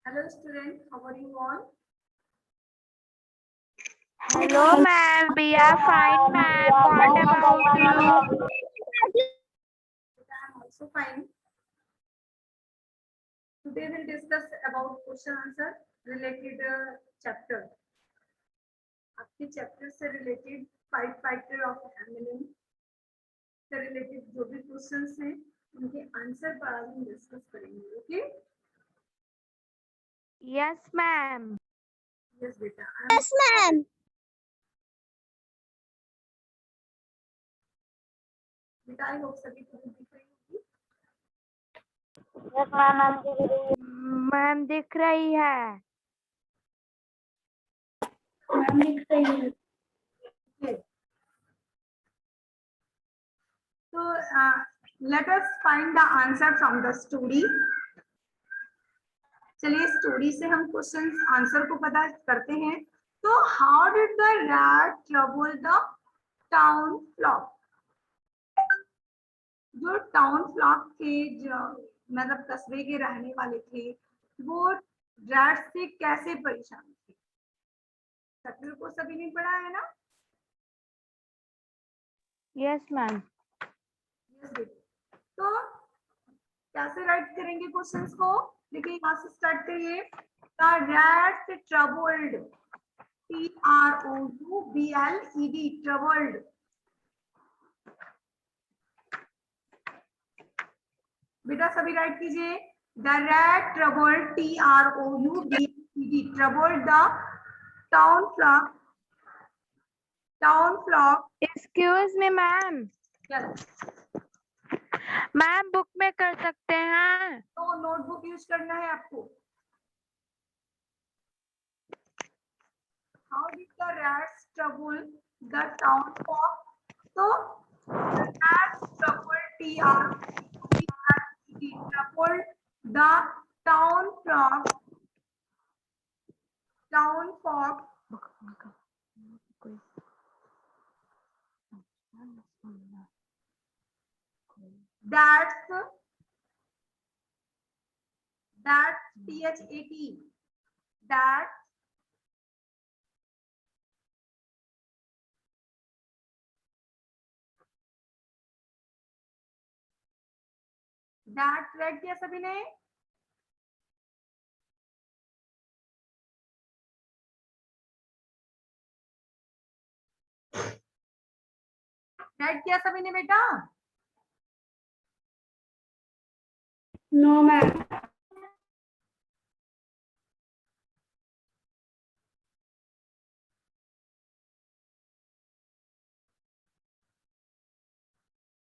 Hello student, how are you all? Hello, ma'am. We are fine, ma'am. What about you? I am also fine. Today we'll discuss about question answer related chapter. आपके chapter से related 5 factor of Hamilton से related जो भी questions हैं उनके answer पर आज हम डिस्कस करेंगे. ओके? Yes, ma'am. यस बेटा. Yes, ma'am. बेटा आई होप सभी को दिख रही होगी. Yes, ma'am. मैम दिख रही है. Ma'am, दिख रही है. Okay. So let us find the answer from the story. चलिए स्टोरी से हम क्वेश्चन आंसर को पता करते हैं. तो how did the rat trouble the town flock. जो टाउन फ्लॉक थे, जो मतलब कस्बे के रहने वाले थे, वो रैट से कैसे परेशान थे. चैप्टर को सभी ने पढ़ा है ना. Yes, ma'am. तो कैसे राइट करेंगे क्वेश्चंस को. देखिए यहाँ से स्टार्ट करिए. The rat troubled, TROUBLED, troubled. बेटा सभी राइट कीजिए. The rat troubled, TROUBLED, troubled the town flock. Town flock. Excuse me, ma'am. Ma'am book में कर सकते हैं. तो नोटबुक यूज करना है आपको. How did the rats trouble the town flock. तो rats troubled, troubled the town frog. Town frog. That's THAT. That red किया सभी ने. रेड किया सभी ने बेटा. No, ma'am.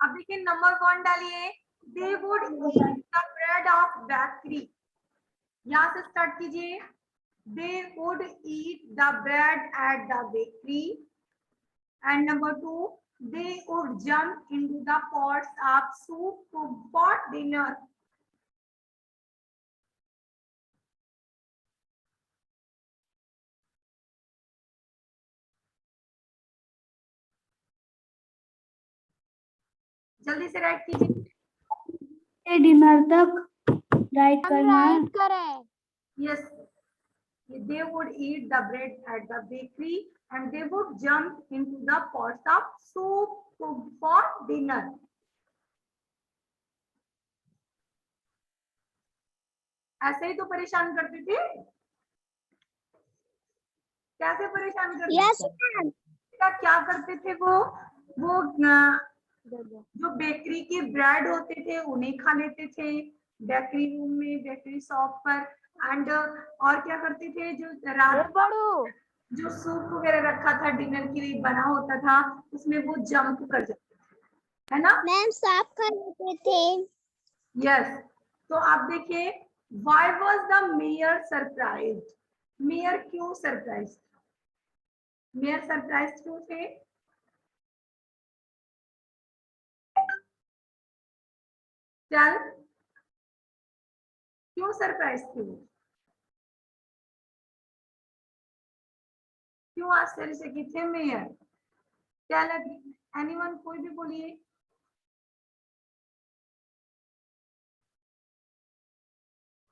अब देखिए नंबर 1 डालिए. They would eat the bread of bakery. यहाँ से स्टार्ट कीजिए. They would eat the bread at the bakery. And number 2, they would jump into the pots of soup cooked for dinner. जल्दी से write कीजिए. Dinner तक right करना है. Right करें. Yes, they would eat the bread at the bakery and they would jump into the pots of soup cooked for dinner. ऐसे ही तो परेशान करते थे. कैसे परेशान करते Yes, थे. ma'am. क्या करते थे वो जो बेकरी के ब्रेड होते थे उन्हें खा लेते थे बेकरी रूम में, बेकरी शॉप पर. एंड और क्या करते थे, जो रात जो सूप वगैरह रखा था डिनर के लिए बना होता था उसमें वो जंप कर जाते थे, है ना. मैम साफ कर लेते थे. यस. तो आप देखिए, why was the mayor surprised. Mayor क्यों सरप्राइज था. मेयर सरप्राइज क्यों थे. चल क्यों सरप्राइज थे. क्यों आश्चर्यचकित थे मेयर. क्या लगे. एनीवन, कोई भी बोलिए.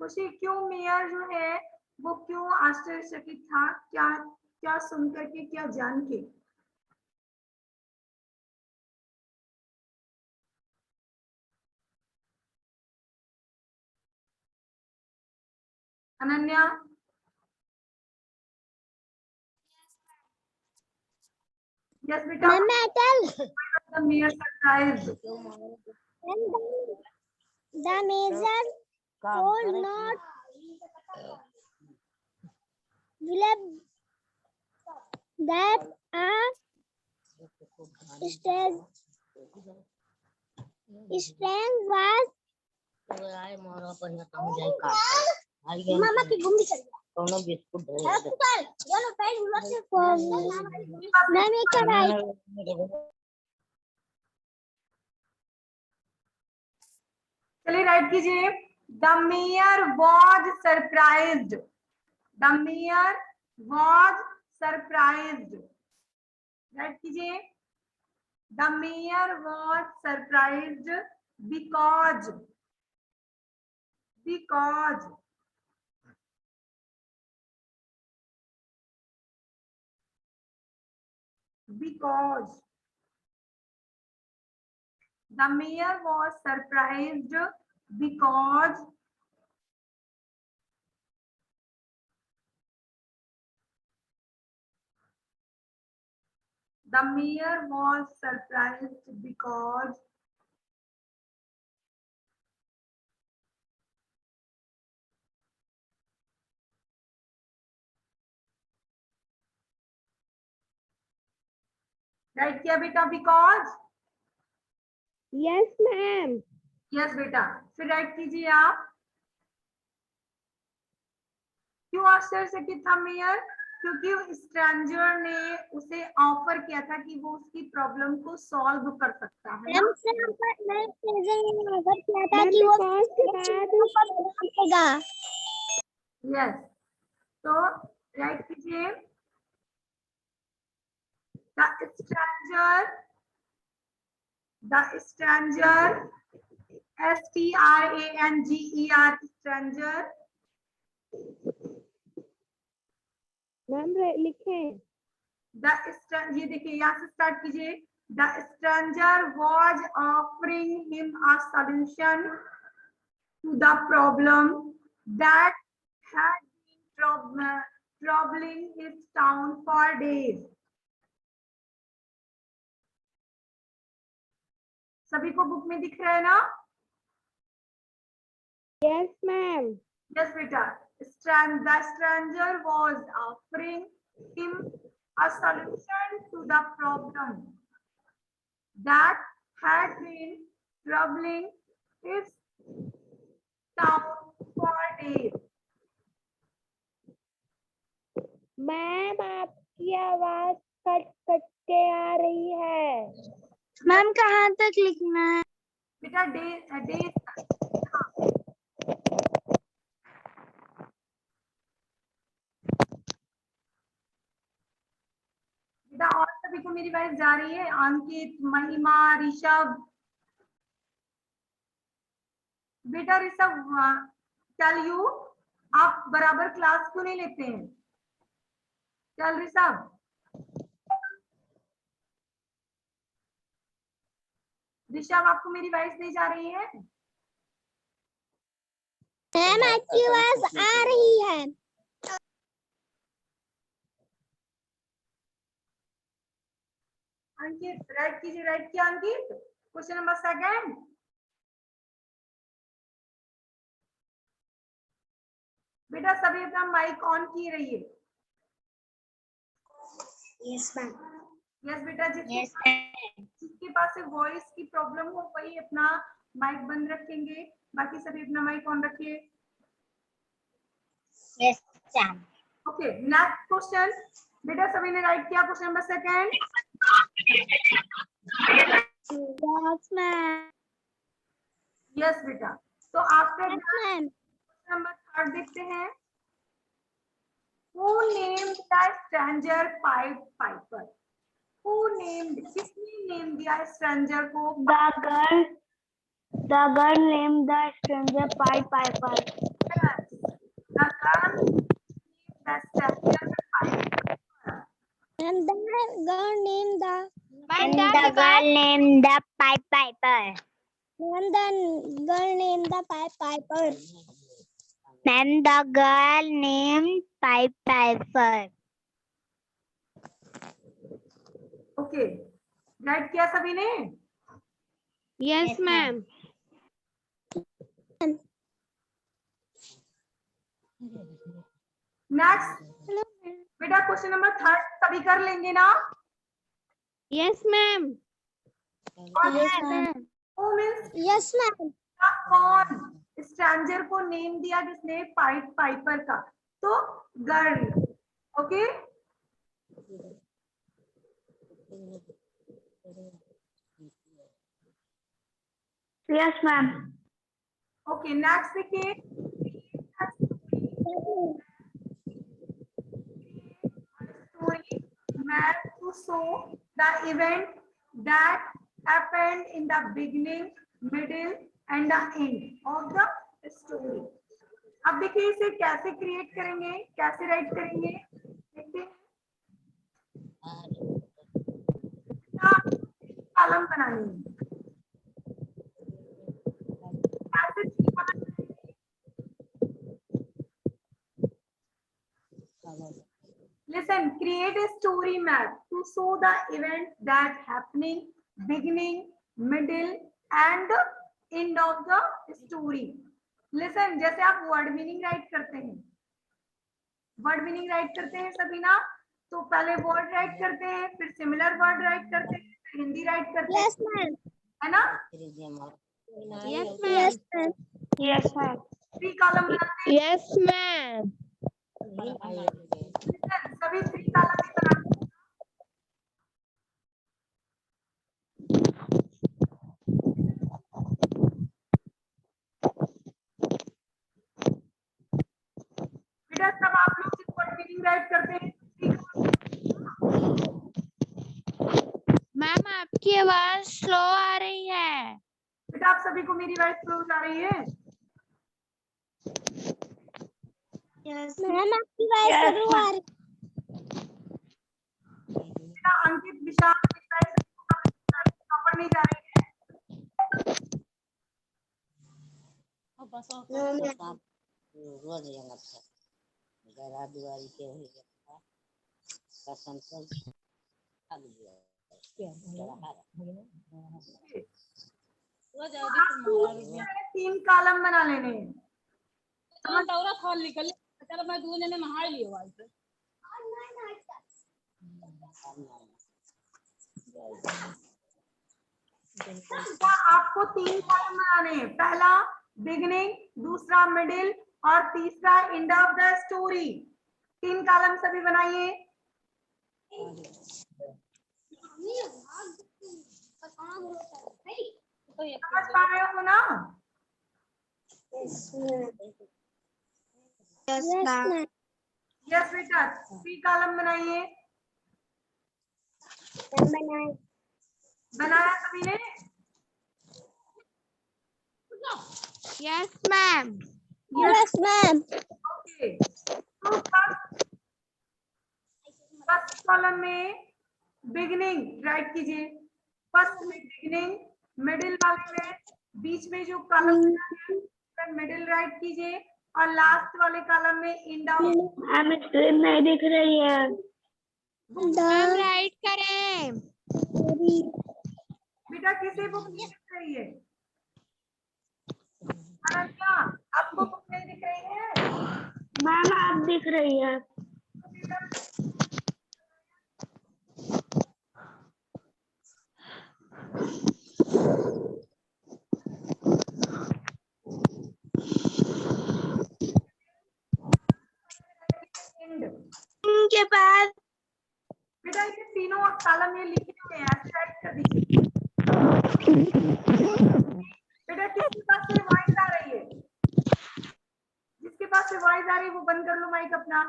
खुशी क्यों मेयर जो है वो क्यों आश्चर्यचकित था, क्या क्या सुन करके, क्या जान के? अनन्या, यस बेटा, मैम मैं tell the mayor surprise. the major could not believe that a strange was मामा की घूमने चल दोनों बिस्कुट मैम एक कढ़ाई चलिए राइट कीजिए। The mayor was surprised, the mayor was surprised. Write कीजिए। The mayor was surprised because, because because the mayor was surprised because the mayor was surprised because right किया बेटा, बिकॉज। यस मैम यस बेटा, फिर right कीजिए आप। क्यों आश्चर्यचकित था मेयर? क्योंकि स्ट्रेंजर ने उसे ऑफर किया था कि वो उसकी प्रॉब्लम को सॉल्व कर सकता है ना? मैम से मैं ऑफर किया था कि वो देगा। यस, तो राइट कीजिए। The stranger, the stranger, stranger, stranger. Ma'am लिखे ये देखिए, यहाँ से स्टार्ट कीजिए। The stranger was offering him a solution to the problem that had been troubling his town for days. सभी को बुक में दिख रहा है ना? Yes ma'am Yes, beta. The stranger was offering him a solution to the problem that had been troubling his town for days. Ma'am आपकी आवाज cut cut के आ रही है। मैम कहाँ तक लिखना है? बेटा days बेटा, और सभी को मेरी वाइस जा रही है? अंकित, महिमा, ऋषभ। बेटा ऋषभ, टेल यू, आप बराबर क्लास क्यों नहीं लेते हैं? चल ऋषभ, ऋषभ आपको मेरी वॉइस नहीं जा रही है? मैम आपकी आवाज आ रही है। अंकित राइट कीजिए, राइट किया अंकित। Question number second. बेटा सभी अपना माइक ऑन किए रहिए। Yes ma'am. यस बेटा, जिसके पास वॉइस की प्रॉब्लम हो वही अपना माइक बंद रखेंगे, बाकी सभी अपना माइक ऑन रखिए। Yes ma'am. Okay, next question. बेटा सभी ने राइट किया question number second? Yes ma'am. Yes बेटा, तो आफ्टर मैम नंबर थर्ड देखते हैं। Who named the stranger Pied Piper? Who named? किसने नेम दिया stranger को? The girl named the stranger Pied Piper. Name the girl named the Pied Piper. Name the girl named the Pied Piper. Name the girl named Pied Piper. Okay, right किया सभी ने? Yes, ma'am. Next बेटा question number 3 सभी कर लेंगे ना? Yes, ma'am. Yes, ma'am. कौन stranger को नेम दिया जिसने पाइड पाइपर का? तो girl. Okay, Yes, ma'am. Okay. Next देखिए, story map to show the event that happened in the beginning, middle and the end of the story. अब देखिए इसे कैसे क्रिएट करेंगे, कैसे राइट करेंगे, देखते हैं. कॉलम बनाएंगे. कैसे Listen, create a story map to show the event that happening, beginning, middle and end of the story. Listen, जैसे आप वर्ड मीनिंग राइट करते हैं, वर्ड मीनिंग राइट करते हैं सभी ना, तो पहले वर्ड राइट करते हैं, फिर सिमिलर वर्ड राइट करते हैं, फिर हिंदी राइट करते हैं. Yes, ma'am. है ना? Yes, ma'am. Yes, ma'am. Yes, ma'am. 3 column बनाते हैं. Yes, ma'am. Listen, सभी 3 कॉलम ही बनाते हैं. बेटा सब आप लोग सिर्फ वर्ड मीनिंग राइट करते हैं. मैम आपकी आवाज स्लो आ रही है. बेटा आप सभी को मेरी वॉइस स्लो आ रही है? मैम आपकी वॉइस जरूर आ रही बेटा अंकित विशाल की वॉइस प्रॉपर नहीं जा रही है. रोज yang अच्छा negara dua itu kasan kan ada dia आपको 3 कॉलम बना लेने हैं. दौरा खोल निकल चलो मैं 2 जने नहा लियो भाई से आपको 3 कॉलम बनाने हैं. पहला बिगिनिंग, दूसरा मिडिल और तीसरा end of the story. 3 column सभी बनाइए. समझ पा रहे हो ना? Yes, ma'am. यस बेटा 3 कॉलम बनाइए. बनाया सभी ने? Yes, ma'am. Yes, ma'am. Okay. तो फर्स्ट कॉलम में बिगिनिंग राइट कीजिए. फर्स्ट में बिगिनिंग, मिडिल वाले में बीच में जो कॉलम है मिडिल राइट कीजिए और लास्ट वाले कॉलम में एंड ऑफ. हमें स्क्रीन नहीं दिख रही है. मैम राइट करें. बेटा किसी बुक नहीं दिख रही है? अनन्या आपको बुक नहीं दिख रही है? मैम आप दिख रही है. के बाद बेटा ये तीनों कॉलम ये लिखे हुए हैं, ऐसे राइट कर दीजिए. बेटा किसके पास से वॉइस आ रही है? जिसके पास से वॉइस आ रही है वो बंद कर लो माइक अपना.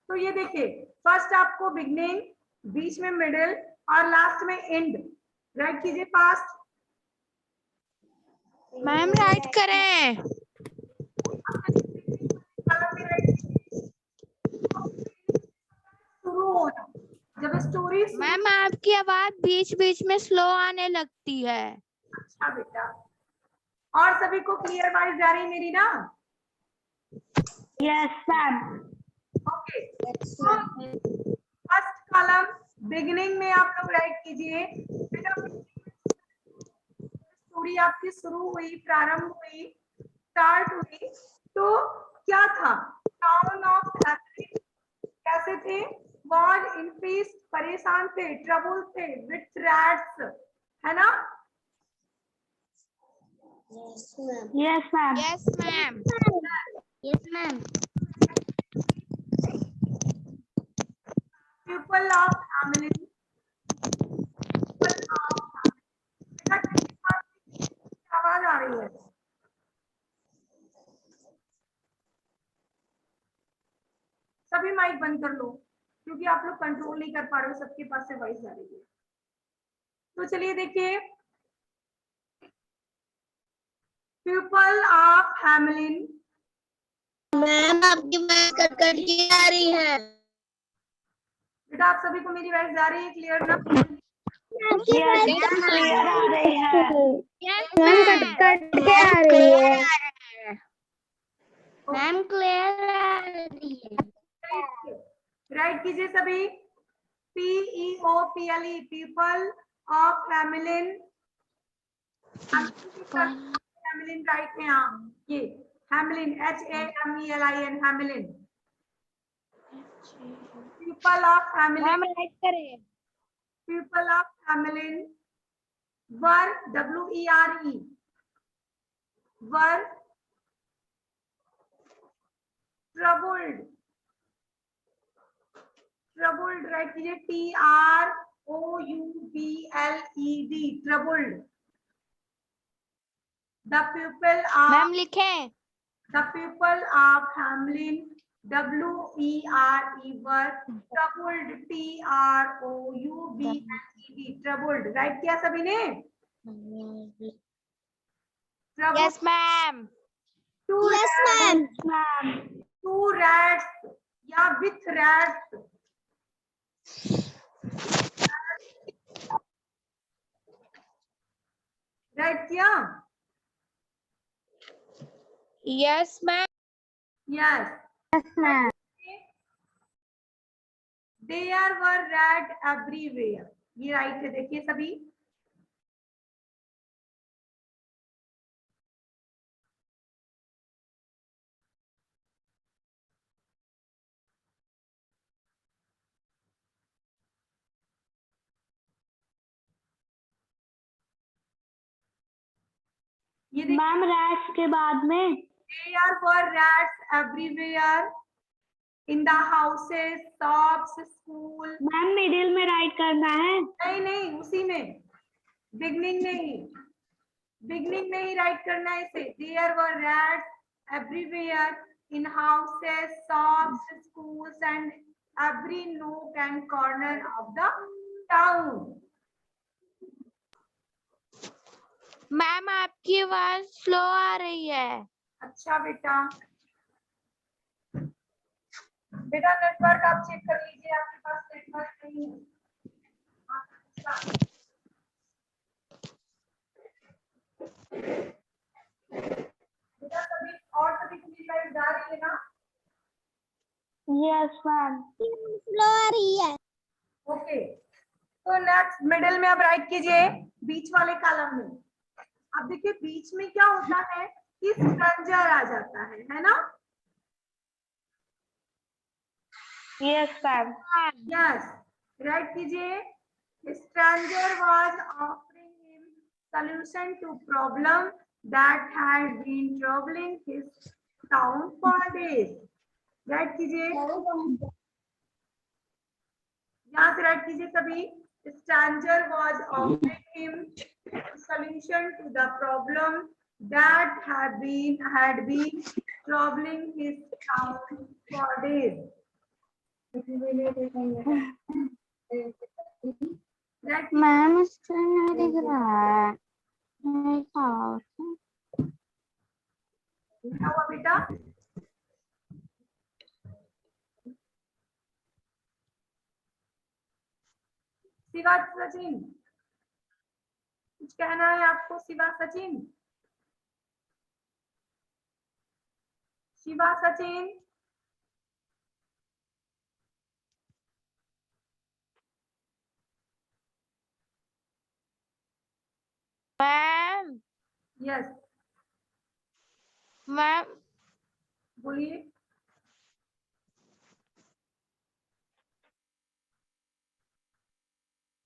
तो ये देखिए फर्स्ट आपको बिगनिंग, बीच में मिडिल और लास्ट में एंड राइट कीजिए फास्ट. मैम राइट करें. जब स्टोरी मैम आपकी आवाज बीच बीच में स्लो आने लगती है। अच्छा बेटा, और सभी को क्लियर वाइज जा रही मेरी ना? Yes ma'am. Okay, first column beginning में आप लोग राइट कीजिए। स्टोरी आपकी शुरू हुई, प्रारंभ हुई, स्टार्ट हुई, तो क्या था? टाउन ऑफ एथेंस कैसे थे? वॉज इनफीस्ड, परेशान थे, ट्रबल थे विथ रैट्स, है ना? Yes ma'am. Yes ma'am. Yes ma'am. People of Hamelin, आवाज आ रही है? सभी माइक बंद कर लो, क्योंकि आप लोग कंट्रोल नहीं कर पा रहे हो, सबके पास से वॉइस आ रही है। तो चलिए देखिए, पीपल ऑफ हैमलिन। मैम आपकी बात कट कट के आ रही है। बेटा आप सभी को मेरी वॉइस आ रही है क्लियर ना? क्लियर आ रही है। यस मैम कट कट के आ रही है। मैम क्लियर आ रही है। राइट कीजिए सभी। PEOPLE, people of Hamelin. Hamelin write है आप, ये Hamelin, HAMELIN, Hamelin. People of Hamelin, ma'am write करें। People of Hamelin were, WERE, were troubled, troubled write कीजिए, TROUBLED, troubled। The people of, ma'am लिखें। the people of Hamlin, WERE, were troubled, TROUBLED, troubled। Right किया सभी ने? Troubled, yes ma'am. two yes rats, ma'am. two rats या with rats, right किया? Yes ma'am. Yes. Yes ma'am. There were rat everywhere, ये right है, देखिए सभी। ये देखिए, मैम रैट्स के बाद में there were rats everywhere in the houses, shops, school। Ma'am middle में राइट करना है। नहीं नहीं, उसी में, बिगनिंग में ही, बिगनिंग में ही राइट करना है इसे। There were rats everywhere in houses, shops, schools and every nook and corner of the town। Ma'am आपकी आवाज स्लो आ रही है। अच्छा बेटा, बेटा नेटवर्क आप चेक कर लीजिए, आपके पास नेटवर्क नहीं है। अच्छा। बेटा सभी, और सभी को मेरी वाइस जा रही है ना? Yes ma'am. स्लो आ रही है। ओके, तो नेक्स्ट मिडिल में अब राइट कीजिए, बीच वाले कॉलम में। अब देखिए बीच में क्या होता है कि स्ट्रेंजर आ जाता है ना? Yes ma'am. यस, राइट कीजिए। Stranger was offering him solution to problem that had been troubling his town for days. Write कीजिए, यहाँ से राइट कीजिए सभी। Stranger was offering him solution to the problem that had been troubling his town for days। Right? Ma'am इससे नहीं दिख रहा है। क्या हुआ बेटा? शिवा सचिन, कुछ कहना है आपको? Shiva Sachin, Shiva Sachin, ma'am yes ma'am बोलिए।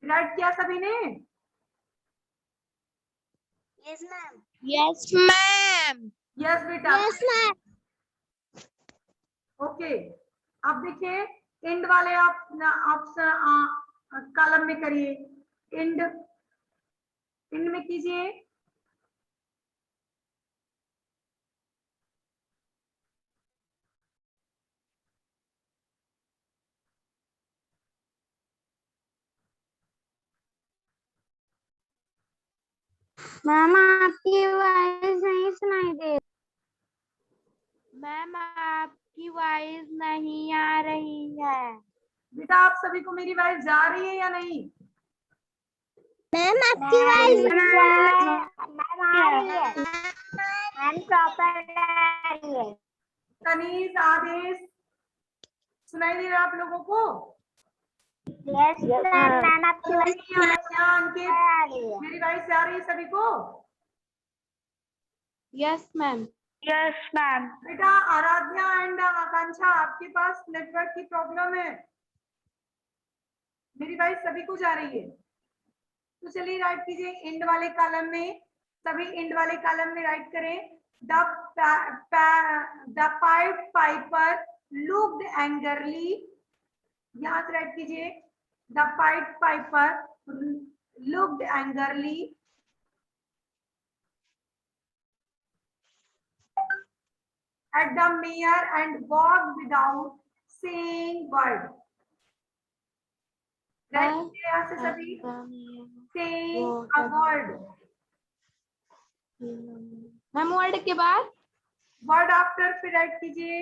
राइट किया सभी ने? Yes ma'am. Yes ma'am yes बेटा। Yes ma'am. ओके, अब देखिए इंड वाले आप कॉलम में करिए। इंड, इंड में कीजिए। मैम आपकी आवाज नहीं सुनाई दे। मैम आपकी वॉइस नहीं आ रही है। बेटा आप सभी को मेरी आवाज जा रही है या नहीं? मैम आपकी आवाज मैम आ रही है। मैम प्रॉपर आ रही है। तनीज, आदेश, सुनाई दे रहा है आप लोगों को? Yes ma'am. मैम आपकी आवाज अंकित, आ रही है। मेरी आवाज जा रही है सभी को? Yes ma'am. Yes ma'am. बेटा आराध्या एंड आकांक्षा, आपके पास नेटवर्क की प्रॉब्लम है, मेरी आवाज सभी को जा रही है? तो चलिए राइट कीजिए इंड वाले कॉलम में, सभी इंड वाले कॉलम में राइट करें। The pied Piper looked angrily, यहां से राइट कीजिए। The pied Piper looked angrily at the mayor and walked without saying word. Right? यहाँ से सभी saying a word. Ma'am word के बाद Word after फिर राइट कीजिए।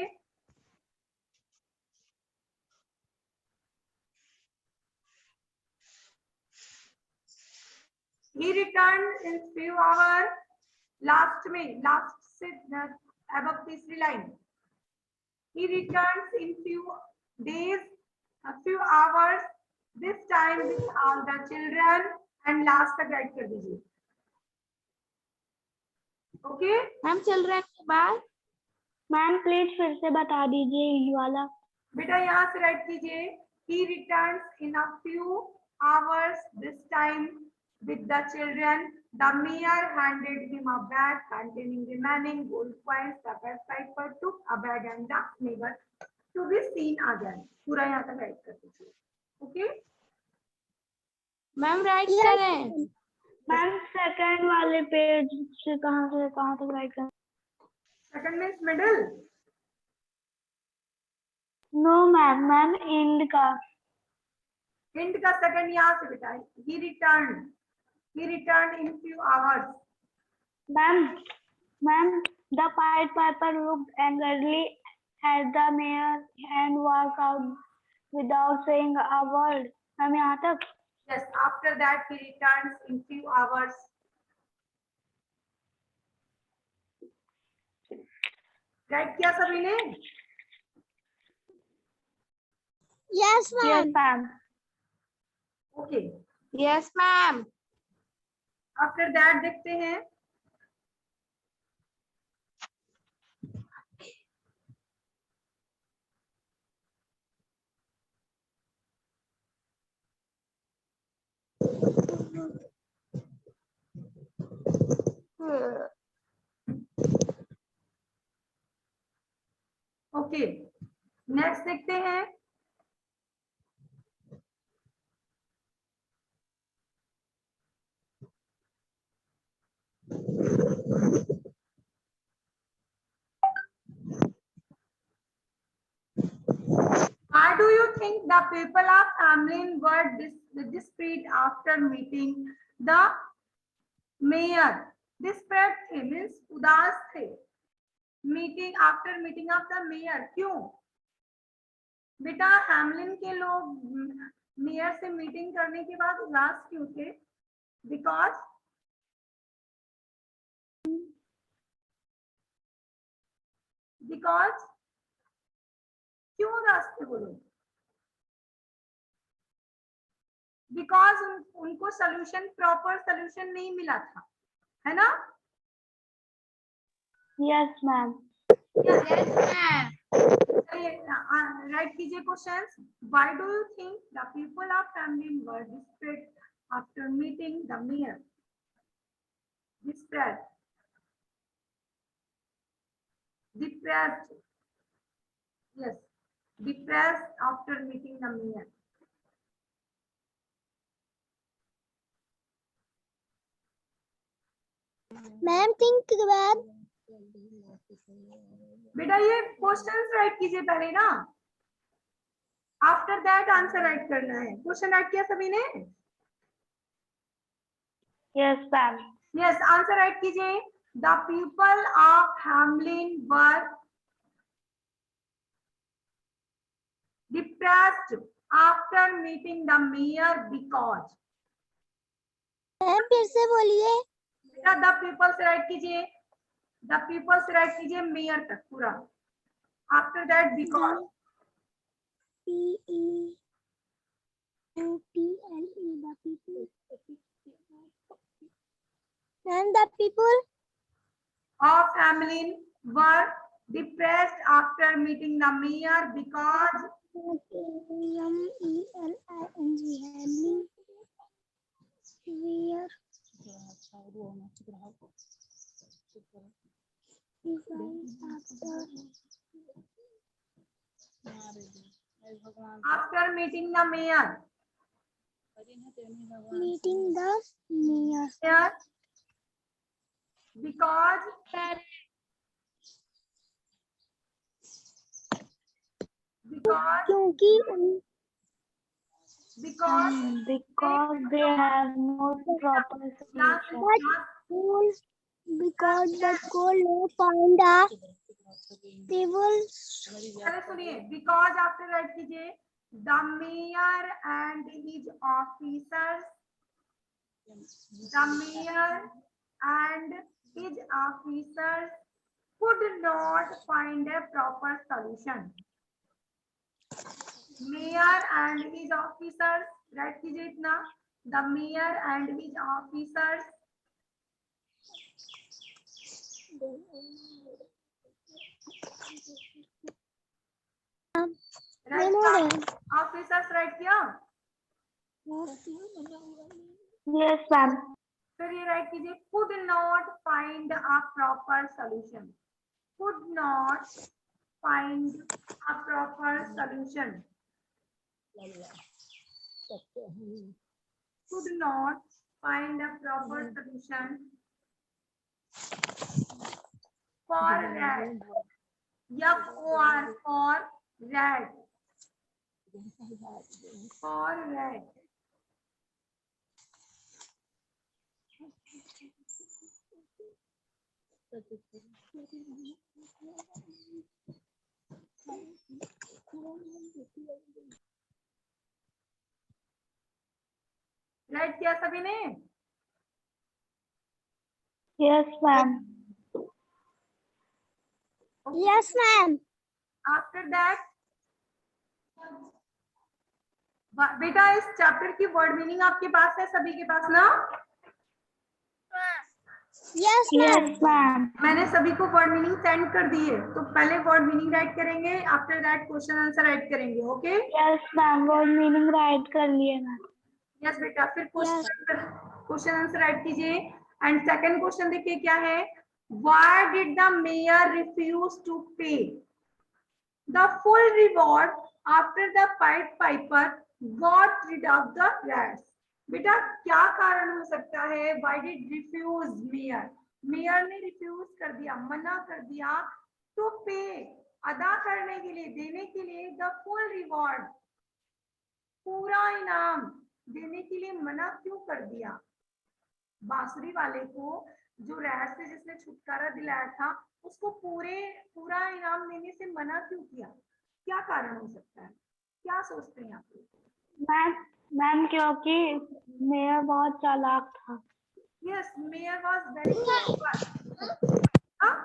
He returned in few hours. Last में, last से above तीसरी line. He returns in few days, a few hours. This time with all the children and last तक write कर दीजिए। ओके? मैम चिल्ड्रन के बाद मैम प्लीज फिर से बता दीजिए ये वाला। बेटा यहाँ से राइट कीजिए। He returns in a few hours. This time with the children. The mayor handed him a bag containing remaining gold coins. The piper took a bag and the neighbor to be seen again. पूरा यहाँ तक write कर दीजिए। Okay? Ma'am write करें। Ma'am second वाले page से कहाँ तक राइट करें? Second means middle. No ma'am, ma'am end का। हिंट का सेकंड यहाँ से बेटा। He returned. He returned in few hours. Ma'am, the Pied Piper looked angrily at the mayor and walked out without saying a word. Ma'am यहाँ तक? Yes. After that he returns in few hours. Right किया सभी ने? Yes Yes, ma'am. ma'am. Okay. Yes, ma'am. After that देखते हैं। Okay, next देखते हैं। Why do you think the people of Hamlin were displeased after meeting the mayor? Displeased थे means उदास थे। Meeting after meeting of the mayor, क्यों? बेटा Hamelin के लोग मेयर से मीटिंग करने के बाद उदास क्यों थे? बिकॉज क्यों उदास थे बोलो? बिकॉज उनको सोल्यूशन, प्रॉपर सोल्यूशन नहीं मिला था, है ना? Yes, ma'am. राइट कीजिए questions. Why do you think the people of family were distressed after meeting the mayor? Depressed. Yes, depressed after meeting the mayor. Ma'am think बाद बेटा ये क्वेश्चंस राइट कीजिए पहले ना, आफ्टर दैट आंसर राइट करना है. Question right किया सभी ने? Yes, ma'am. Yes, answer write कीजिए. The people of Hamelin were depressed after meeting the mayor because. Ma'am फिर से बोलिए. बेटा द पीपल से राइट कीजिए, द पीपल से राइट कीजिए मेयर तक पूरा. After that because. PEOPLE the people. And the people of Hamelin were depressed after meeting the mayor because MELING were after meeting the mayor. meeting the mayor. Mayor because क्योंकि Because they have no proper solution. because the school no find a people. पहले सुनिए, because after right कीजिए the mayor and his officers. The mayor and his officers could not find a proper solution. Mayor and his officers, right कीजिए इतना. The mayor and his officers officers right किया. Yes, ma'am. फिर ये right कीजिए could not find a proper solution. Could not find a proper solution. Could not find a proper solution for rat. FOR for rat. For rat. Right किया सभी ने? Yes, ma'am. Yes, ma'am. After that बेटा इस chapter की word meaning आपके पास है, सभी के पास ना? Yes, ma'am. Yes, ma'am. मैंने सभी को वर्ड मीनिंग सेंड कर दी है, तो पहले वर्ड मीनिंग राइट करेंगे, after that question answer right करेंगे. Okay? Yes, ma'am. Word meaning write कर लिए मैम. यस बेटा, फिर क्वेश्चन आंसर राइट कीजिए. एंड सेकंड क्वेश्चन देखिए क्या है. Why did the mayor refuse to pay the full reward after the pied piper got rid of the rats? बेटा क्या कारण हो सकता है? Why did refuse mayor? Mayor ने रिफ्यूज कर दिया, मना कर दिया टू पे, अदा करने के लिए, देने के लिए, द फुल रिवॉर्ड, पूरा इनाम देने के लिए मना क्यों कर दिया? बांसुरी वाले को, जो रैट से जिसने छुटकारा दिलाया था, उसको पूरा इनाम देने से मना क्यों किया? क्या कारण हो सकता है? क्या सोचते हैं आप लोग? मैम क्योंकि मेयर बहुत चालाक था. Yes, mayor was very clever. Huh?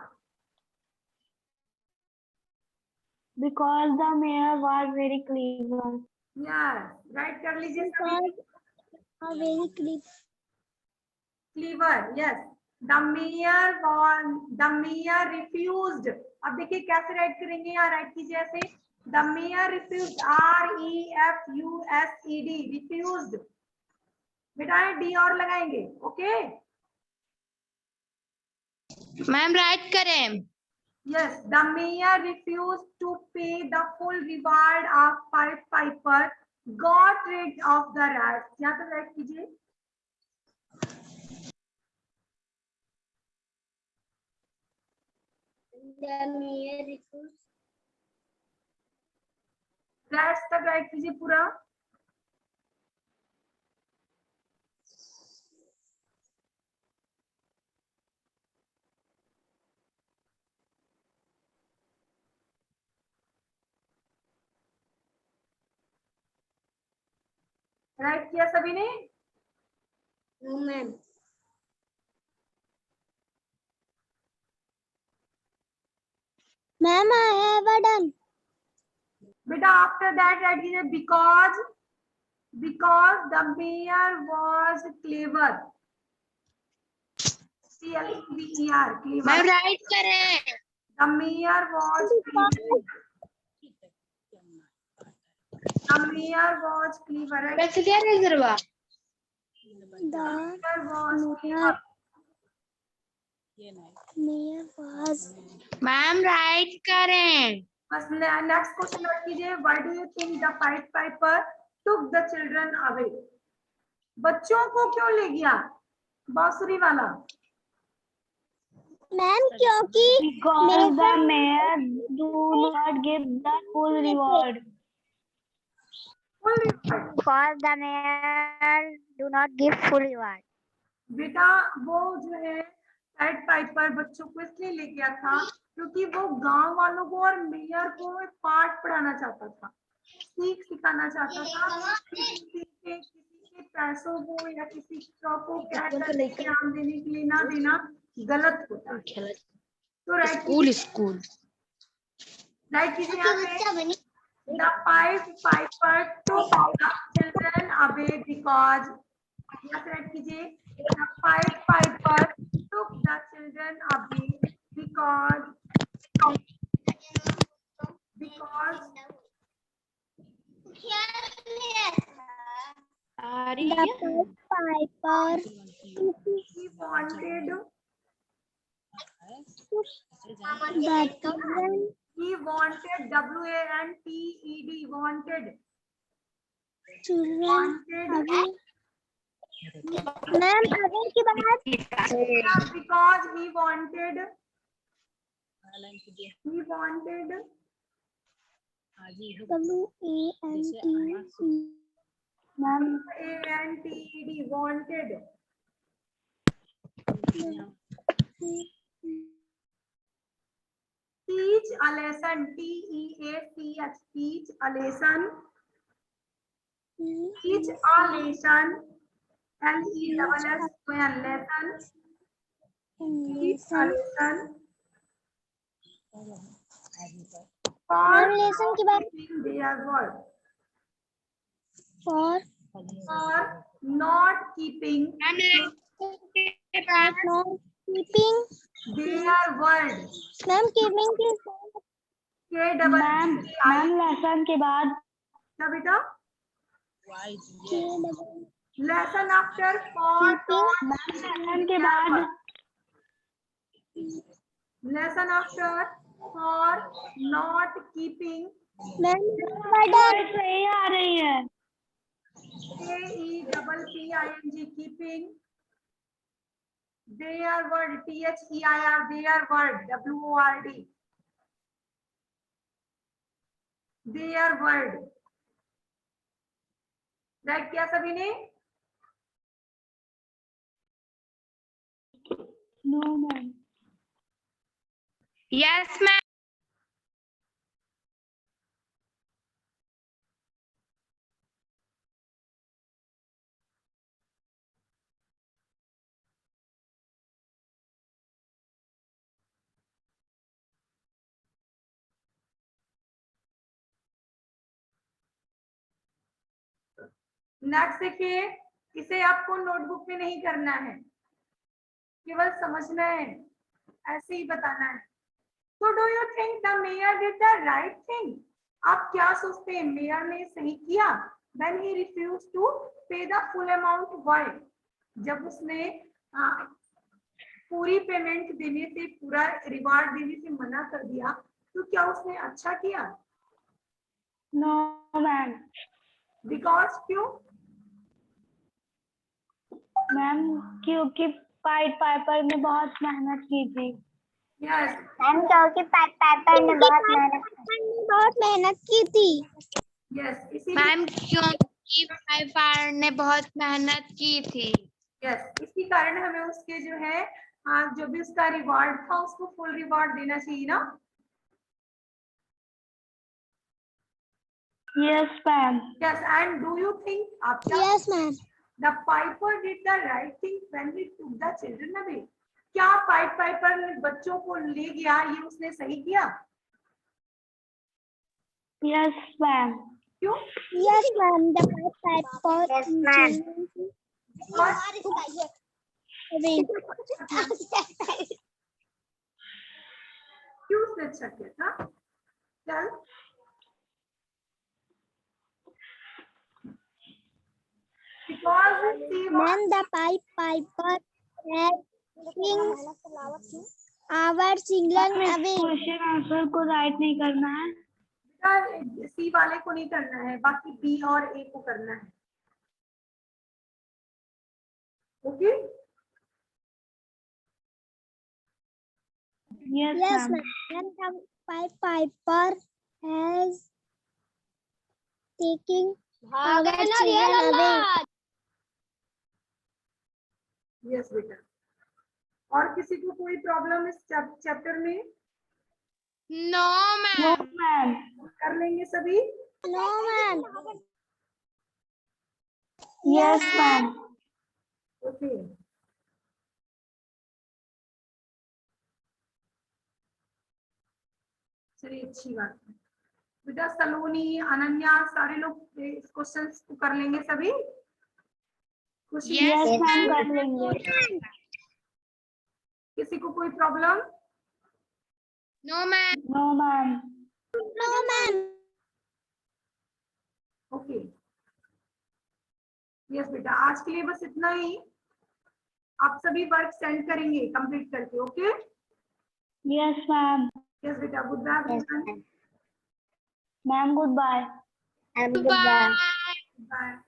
Because the mayor was very clever. Yes, right कर लीजिए सभी. very Clever, yes. The mayor refused. अब देखिए कैसे राइट करेंगे, यहाँ राइट कीजिए ऐसे. The mayor refused. REFUSED. Refused. बेटा डी और लगाएंगे. ओके. मैम राइट करें. Yes, the mayor refused to pay the full reward of Pied Piper. Got rid of the rats. यहाँ तक राइट कीजिए. Rats तक राइट कीजिए पूरा. राइट किया सभी ने. No, ma'am. Ma'am, I have done. बेटा आफ्टर दैट राइट कीजिए because the mayor was clever. CLEVER ma'am clever. Right करें. The mayor was clever. The mayor was clever. Right? कैसे क्या रिजर्वा. The Mayor was clever. mayor was. Ma'am write करें. बस next question right कीजिए. Why do you think the Pied Piper took the children away? बच्चों को क्यों ले गया बांसुरी वाला? Ma'am, क्योंकि Because the mayor do not give the full reward. Full reward. because the mayor do not give full reward. बेटा वो जो है पाइड पाइपर बच्चों को इसलिए ले गया था क्योंकि वो गांव वालों को और मेयर को एक पाठ पढ़ाना चाहता था, सीख सिखाना चाहता था. किसी के पैसों को या किसी को कैसे इनाम देने के लिए ना देना गलत होता है. तो स्कूल राइट कीजिए यहाँ पे. The Pied Piper took the children away because. यहाँ से राइट कीजिए. The Pied Piper took the children away because आ रही The है. piper he wanted the children he wanted WANTED wanted children away. Ma'am अगर की बात because he wanted WANTED wanted. Teach a lesson. TEACH. Teach a lesson. Teach a lesson. LESS. Lesson. Teach a lesson. For lesson की बात keeping their word. for not keeping not keeping their word. Ma'am keeping की ma'am lesson के बाद क्या बेटा? Lesson after for lesson के बाद lesson after for not keeping ma'am सही आ रही है. KEPPING keeping their word. THEIR their word. WORD their word. Write किया सभी ने? No ma'am. Yes ma'am. Next देखिए, इसे आपको नोटबुक में नहीं करना है, केवल समझना है, ऐसे ही बताना है। So do you think the mayor did the right thing? आप क्या सोचते हैं, मेयर ने सही किया? When he refused to pay the full amount, why? जब उसने पूरी पेमेंट देने से, पूरा रिवार्ड देने से मना कर दिया, तो क्या उसने अच्छा किया? No, ma'am. Because क्यों? मैम क्योंकि पाइट पाइपर ने बहुत मेहनत की थी। Yes. मैम क्योंकि पाइपर ने बहुत मेहनत की थी। Yes. इसीलिए मैम क्योंकि पाइपर ने बहुत मेहनत की थी। यस, इसी कारण हमें उसके जो है जो भी उसका रिवार्ड था उसको फुल रिवार्ड देना चाहिए ना। Yes ma'am. Yes, and do you think आप yes ma'am. The piper did the right thing when he took the children away? क्या पाइट पाइपर ने बच्चों को ले गया, ये उसने सही किया? Yes ma'am. क्यों? Yes ma'am, the piper Yes, ma'am. क्यों उसने अच्छा किया था? चल because she was When the Piper had our children away. Question answer को राइट नहीं करना है। सी वाले को नहीं करना है, बाकी बी और ए को करना है। Okay? Yes Yes, ma'am. ma'am. When the Piper has taken our children away. Yes बेटा। और किसी को कोई प्रॉब्लम इस चैप्टर में? No no ma'am. मैम। कर लेंगे सभी? No, ma'am. Yes ma'am. Okay. चलिए, अच्छी बात है बेटा। सलोनी, अनन्या, सारे लोग इस क्वेश्चन को कर लेंगे सभी? यस मैम कर लेंगे। किसी को कोई problem? No ma'am. No ma'am. No, ma'am. Okay. Yes बेटा, आज के लिए बस इतना ही। आप सभी वर्क सेंड करेंगे कंप्लीट करके। ओके? Yes ma'am. यस बेटा, good bye. Ma'am good bye. Bye. Bye.